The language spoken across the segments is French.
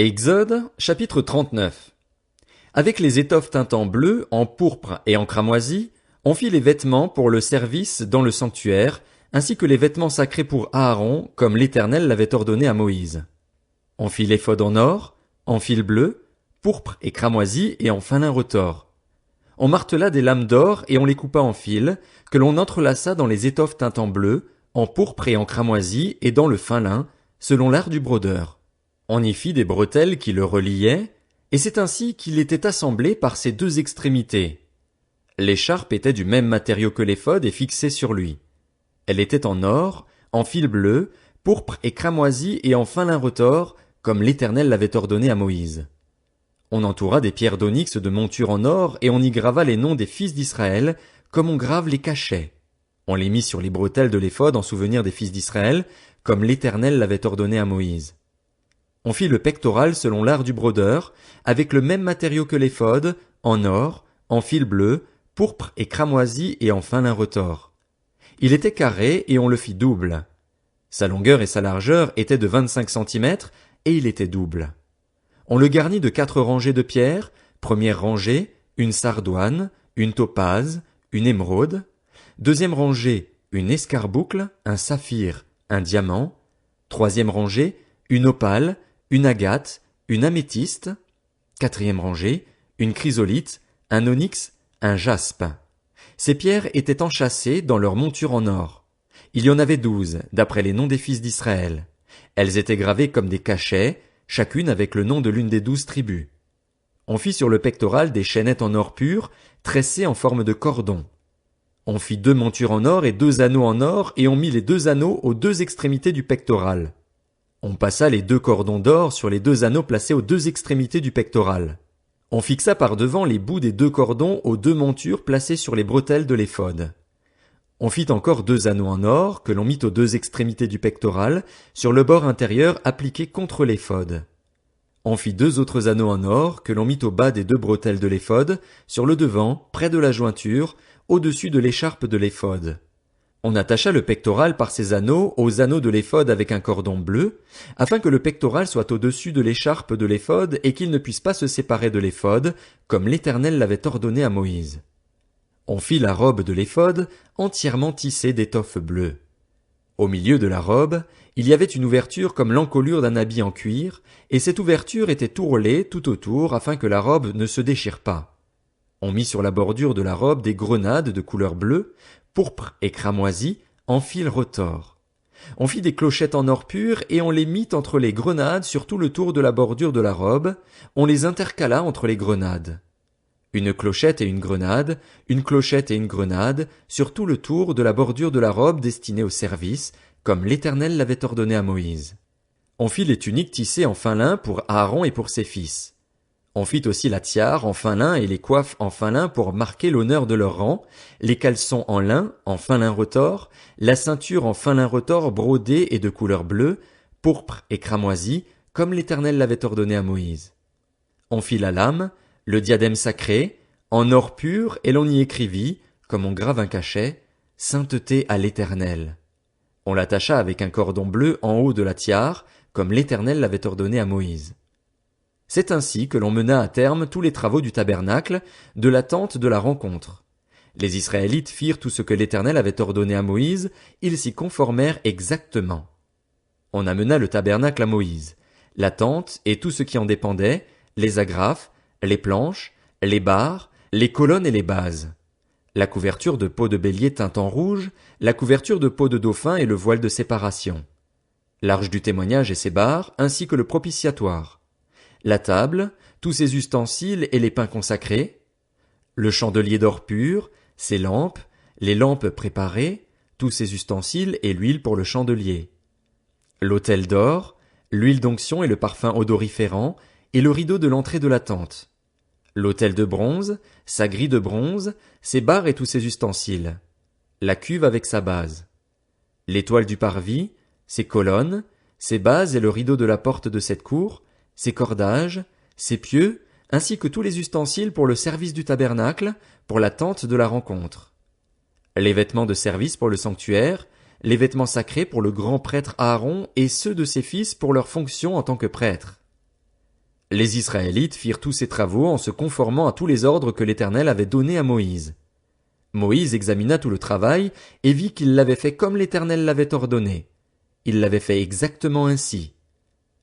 Exode, chapitre 39. Avec les étoffes teintes en bleu, en pourpre et en cramoisi, on fit les vêtements pour le service dans le sanctuaire, ainsi que les vêtements sacrés pour Aaron, comme l'Éternel l'avait ordonné à Moïse. On fit l'éphod en or, en fil bleu, pourpre et cramoisi et en fin lin retors. On martela des lames d'or et on les coupa en fils, que l'on entrelaça dans les étoffes teintes en bleu, en pourpre et en cramoisi et dans le fin lin, selon l'art du brodeur. On y fit des bretelles qui le reliaient, et c'est ainsi qu'il était assemblé par ses deux extrémités. L'écharpe était du même matériau que l'éphod et fixée sur lui. Elle était en or, en fil bleu, pourpre et cramoisi et en fin lin retors, comme l'Éternel l'avait ordonné à Moïse. On entoura des pierres d'onyx de monture en or et on y grava les noms des fils d'Israël, comme on grave les cachets. On les mit sur les bretelles de l'éphod en souvenir des fils d'Israël, comme l'Éternel l'avait ordonné à Moïse. On fit le pectoral selon l'art du brodeur, avec le même matériau que l'éphod, en or, en fil bleu, pourpre et cramoisi et en fin lin retors. Il était carré et on le fit double. Sa longueur et sa largeur étaient de 25 centimètres et il était double. On le garnit de 4 rangées de pierres, première rangée, une sardoine, une topaze, une émeraude, deuxième rangée, une escarboucle, un saphir, un diamant, troisième rangée, une opale, une agate, une améthyste, quatrième rangée, une chrysolite, un onyx, un jaspe. Ces pierres étaient enchâssées dans leur monture en or. Il y en avait 12, d'après les noms des fils d'Israël. Elles étaient gravées comme des cachets, chacune avec le nom de l'une des 12 tribus. On fit sur le pectoral des chaînettes en or pur, tressées en forme de cordon. On fit 2 montures en or et 2 anneaux en or, et on mit les 2 anneaux aux 2 extrémités du pectoral. On passa les 2 cordons d'or sur les 2 anneaux placés aux 2 extrémités du pectoral. On fixa par devant les bouts des 2 cordons aux 2 montures placées sur les bretelles de l'éphod. On fit encore 2 anneaux en or, que l'on mit aux 2 extrémités du pectoral, sur le bord intérieur appliqué contre l'éphod. On fit 2 autres anneaux en or, que l'on mit au bas des 2 bretelles de l'éphod, sur le devant, près de la jointure, au-dessus de l'écharpe de l'éphod. On attacha le pectoral par ses anneaux aux anneaux de l'éphod avec un cordon bleu, afin que le pectoral soit au-dessus de l'écharpe de l'éphod et qu'il ne puisse pas se séparer de l'éphod, comme l'Éternel l'avait ordonné à Moïse. On fit la robe de l'éphod entièrement tissée d'étoffe bleue. Au milieu de la robe, il y avait une ouverture comme l'encolure d'un habit en cuir, et cette ouverture était ourlée tout autour afin que la robe ne se déchire pas. On mit sur la bordure de la robe des grenades de couleur bleue, pourpre et cramoisi, en fil retors. On fit des clochettes en or pur et on les mit entre les grenades sur tout le tour de la bordure de la robe, on les intercala entre les grenades. Une clochette et une grenade, une clochette et une grenade, sur tout le tour de la bordure de la robe destinée au service, comme l'Éternel l'avait ordonné à Moïse. On fit les tuniques tissées en fin lin pour Aaron et pour ses fils. On fit aussi la tiare en fin lin et les coiffes en fin lin pour marquer l'honneur de leur rang, les caleçons en fin lin retors, la ceinture en fin lin retors brodée et de couleur bleue, pourpre et cramoisi, comme l'Éternel l'avait ordonné à Moïse. On fit la lame, le diadème sacré, en or pur, et l'on y écrivit, comme on grave un cachet, sainteté à l'Éternel. On l'attacha avec un cordon bleu en haut de la tiare, comme l'Éternel l'avait ordonné à Moïse. C'est ainsi que l'on mena à terme tous les travaux du tabernacle, de la tente de la rencontre. Les Israélites firent tout ce que l'Éternel avait ordonné à Moïse, ils s'y conformèrent exactement. On amena le tabernacle à Moïse, la tente et tout ce qui en dépendait, les agrafes, les planches, les barres, les colonnes et les bases, la couverture de peau de bélier teinte en rouge, la couverture de peau de dauphin et le voile de séparation, l'arche du témoignage et ses barres, ainsi que le propitiatoire, la table, tous ses ustensiles et les pains consacrés, le chandelier d'or pur, ses lampes, les lampes préparées, tous ses ustensiles et l'huile pour le chandelier, l'autel d'or, l'huile d'onction et le parfum odoriférant, et le rideau de l'entrée de la tente, l'autel de bronze, sa grille de bronze, ses barres et tous ses ustensiles, la cuve avec sa base, l'étoile du parvis, ses colonnes, ses bases et le rideau de la porte de cette cour, ses cordages, ses pieux, ainsi que tous les ustensiles pour le service du tabernacle, pour la tente de la rencontre, les vêtements de service pour le sanctuaire, les vêtements sacrés pour le grand prêtre Aaron et ceux de ses fils pour leur fonction en tant que prêtres, Les Israélites firent tous ces travaux en se conformant à tous les ordres que l'Éternel avait donnés à Moïse. Moïse examina tout le travail et vit qu'il l'avait fait comme l'Éternel l'avait ordonné. Il l'avait fait exactement ainsi.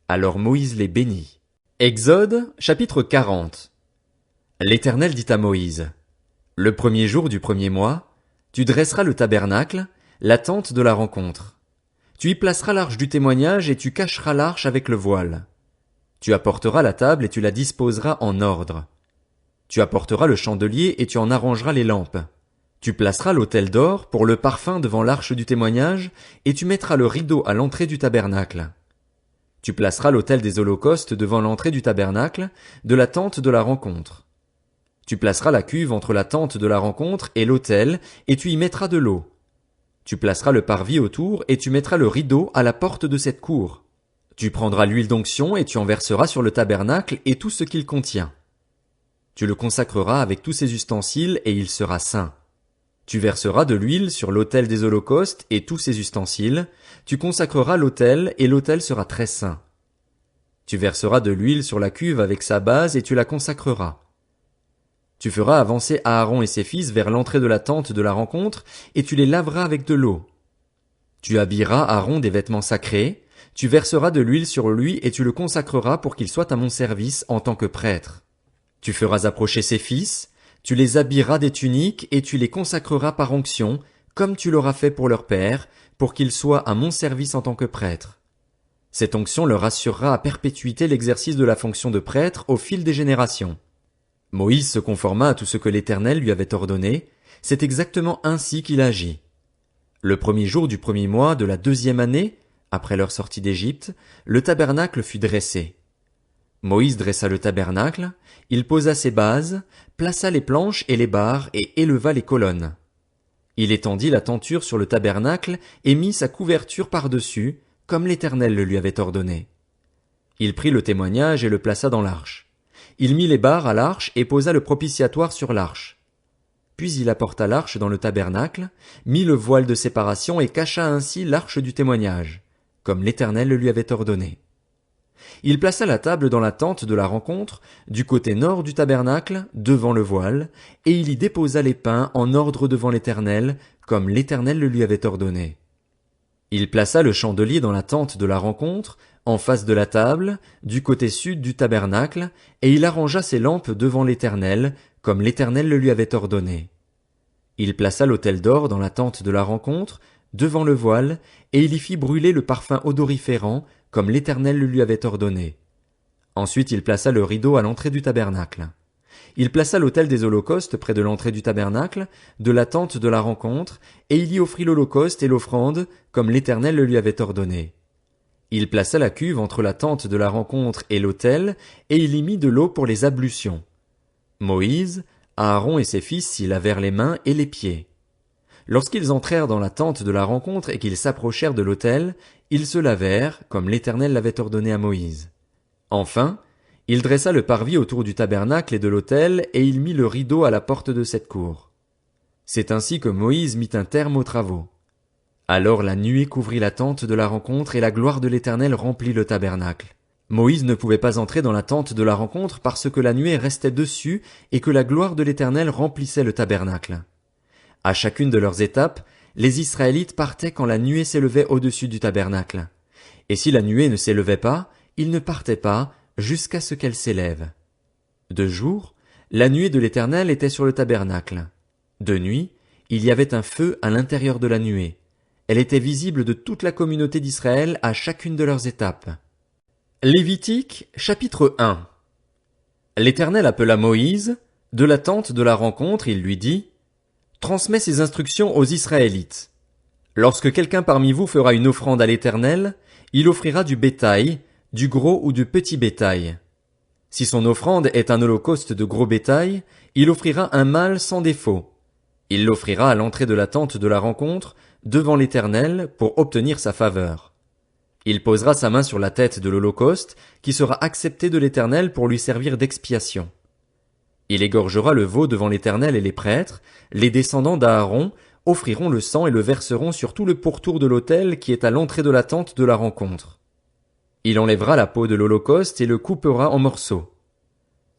Alors Moïse les bénit. Exode, chapitre 40. L'Éternel dit à Moïse: Le premier jour du premier mois, tu dresseras le tabernacle, la tente de la rencontre. Tu y placeras l'arche du témoignage et tu cacheras l'arche avec le voile. Tu apporteras la table et tu la disposeras en ordre. Tu apporteras le chandelier et tu en arrangeras les lampes. Tu placeras l'autel d'or pour le parfum devant l'arche du témoignage et tu mettras le rideau à l'entrée du tabernacle. Tu placeras l'autel des holocaustes devant l'entrée du tabernacle, de la tente de la rencontre. Tu placeras la cuve entre la tente de la rencontre et l'autel et tu y mettras de l'eau. Tu placeras le parvis autour et tu mettras le rideau à la porte de cette cour. Tu prendras l'huile d'onction et tu en verseras sur le tabernacle et tout ce qu'il contient. Tu le consacreras avec tous ses ustensiles et il sera saint. Tu verseras de l'huile sur l'autel des holocaustes et tous ses ustensiles. Tu consacreras l'autel et l'autel sera très saint. Tu verseras de l'huile sur la cuve avec sa base et tu la consacreras. Tu feras avancer Aaron et ses fils vers l'entrée de la tente de la rencontre et tu les laveras avec de l'eau. Tu habilleras Aaron des vêtements sacrés. Tu verseras de l'huile sur lui et tu le consacreras pour qu'il soit à mon service en tant que prêtre. Tu feras approcher ses fils, tu les habilleras des tuniques et tu les consacreras par onction, comme tu l'auras fait pour leur père, pour qu'ils soient à mon service en tant que prêtre. Cette onction leur assurera à perpétuité l'exercice de la fonction de prêtre au fil des générations. Moïse se conforma à tout ce que l'Éternel lui avait ordonné, c'est exactement ainsi qu'il agit. Le premier jour du premier mois de la 2e année, après leur sortie d'Égypte, le tabernacle fut dressé. Moïse dressa le tabernacle, il posa ses bases, plaça les planches et les barres et éleva les colonnes. Il étendit la tenture sur le tabernacle et mit sa couverture par-dessus, comme l'Éternel le lui avait ordonné. Il prit le témoignage et le plaça dans l'arche. Il mit les barres à l'arche et posa le propitiatoire sur l'arche. Puis il apporta l'arche dans le tabernacle, mit le voile de séparation et cacha ainsi l'arche du témoignage, comme l'Éternel le lui avait ordonné. Il plaça la table dans la tente de la rencontre, du côté nord du tabernacle, devant le voile, et il y déposa les pains en ordre devant l'Éternel, comme l'Éternel le lui avait ordonné. Il plaça le chandelier dans la tente de la rencontre, en face de la table, du côté sud du tabernacle, et il arrangea ses lampes devant l'Éternel, comme l'Éternel le lui avait ordonné. Il plaça l'autel d'or dans la tente de la rencontre, devant le voile, et il y fit brûler le parfum odoriférant, comme l'Éternel le lui avait ordonné. Ensuite il plaça le rideau à l'entrée du tabernacle. Il plaça l'autel des holocaustes près de l'entrée du tabernacle, de la tente de la rencontre, et il y offrit l'holocauste et l'offrande, comme l'Éternel le lui avait ordonné. Il plaça la cuve entre la tente de la rencontre et l'autel, et il y mit de l'eau pour les ablutions. Moïse, Aaron et ses fils s'y lavèrent les mains et les pieds. Lorsqu'ils entrèrent dans la tente de la rencontre et qu'ils s'approchèrent de l'autel, ils se lavèrent, comme l'Éternel l'avait ordonné à Moïse. Enfin, il dressa le parvis autour du tabernacle et de l'autel, et il mit le rideau à la porte de cette cour. C'est ainsi que Moïse mit un terme aux travaux. Alors la nuée couvrit la tente de la rencontre et la gloire de l'Éternel remplit le tabernacle. Moïse ne pouvait pas entrer dans la tente de la rencontre parce que la nuée restait dessus et que la gloire de l'Éternel remplissait le tabernacle. À chacune de leurs étapes, les Israélites partaient quand la nuée s'élevait au-dessus du tabernacle. Et si la nuée ne s'élevait pas, ils ne partaient pas jusqu'à ce qu'elle s'élève. De jour, la nuée de l'Éternel était sur le tabernacle. De nuit, il y avait un feu à l'intérieur de la nuée. Elle était visible de toute la communauté d'Israël à chacune de leurs étapes. Lévitique, chapitre 1. L'Éternel appela Moïse. De la tente de la rencontre, il lui dit: Transmets ces instructions aux Israélites. Lorsque quelqu'un parmi vous fera une offrande à l'Éternel, il offrira du bétail, du gros ou du petit bétail. Si son offrande est un holocauste de gros bétail, il offrira un mâle sans défaut. Il l'offrira à l'entrée de la tente de la rencontre, devant l'Éternel, pour obtenir sa faveur. Il posera sa main sur la tête de l'holocauste, qui sera accepté de l'Éternel pour lui servir d'expiation. Il égorgera le veau devant l'Éternel et les prêtres, les descendants d'Aaron, offriront le sang et le verseront sur tout le pourtour de l'autel qui est à l'entrée de la tente de la rencontre. Il enlèvera la peau de l'holocauste et le coupera en morceaux.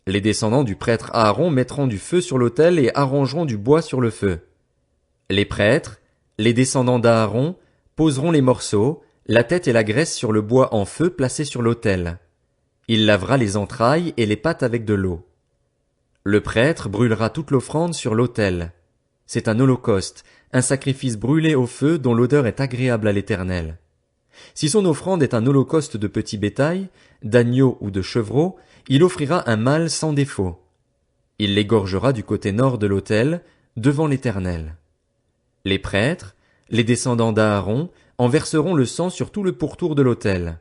Les descendants du prêtre Aaron mettront du feu sur l'autel et arrangeront du bois sur le feu. Les prêtres, les descendants d'Aaron, poseront les morceaux, la tête et la graisse sur le bois en feu placé sur l'autel. Il lavera les entrailles et les pattes avec de l'eau. Le prêtre brûlera toute l'offrande sur l'autel. C'est un holocauste, un sacrifice brûlé au feu dont l'odeur est agréable à l'Éternel. Si son offrande est un holocauste de petit bétail, d'agneau ou de chevreau, il offrira un mâle sans défaut. Il l'égorgera du côté nord de l'autel, devant l'Éternel. Les prêtres, les descendants d'Aaron, en verseront le sang sur tout le pourtour de l'autel.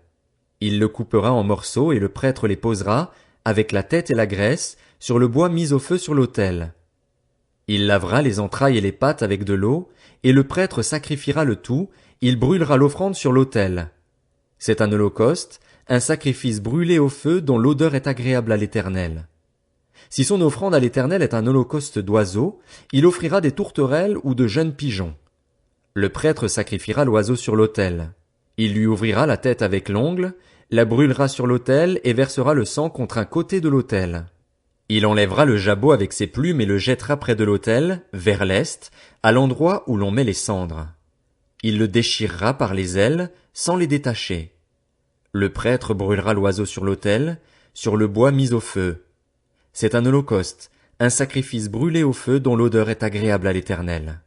Il le coupera en morceaux et le prêtre les posera, avec la tête et la graisse, sur le bois mis au feu sur l'autel. Il lavera les entrailles et les pattes avec de l'eau, et le prêtre sacrifiera le tout, il brûlera l'offrande sur l'autel. C'est un holocauste, un sacrifice brûlé au feu dont l'odeur est agréable à l'Éternel. Si son offrande à l'Éternel est un holocauste d'oiseaux, il offrira des tourterelles ou de jeunes pigeons. Le prêtre sacrifiera l'oiseau sur l'autel. Il lui ouvrira la tête avec l'ongle, la brûlera sur l'autel et versera le sang contre un côté de l'autel. Il enlèvera le jabot avec ses plumes et le jettera près de l'autel, vers l'est, à l'endroit où l'on met les cendres. Il le déchirera par les ailes, sans les détacher. Le prêtre brûlera l'oiseau sur l'autel, sur le bois mis au feu. C'est un holocauste, un sacrifice brûlé au feu dont l'odeur est agréable à l'Éternel.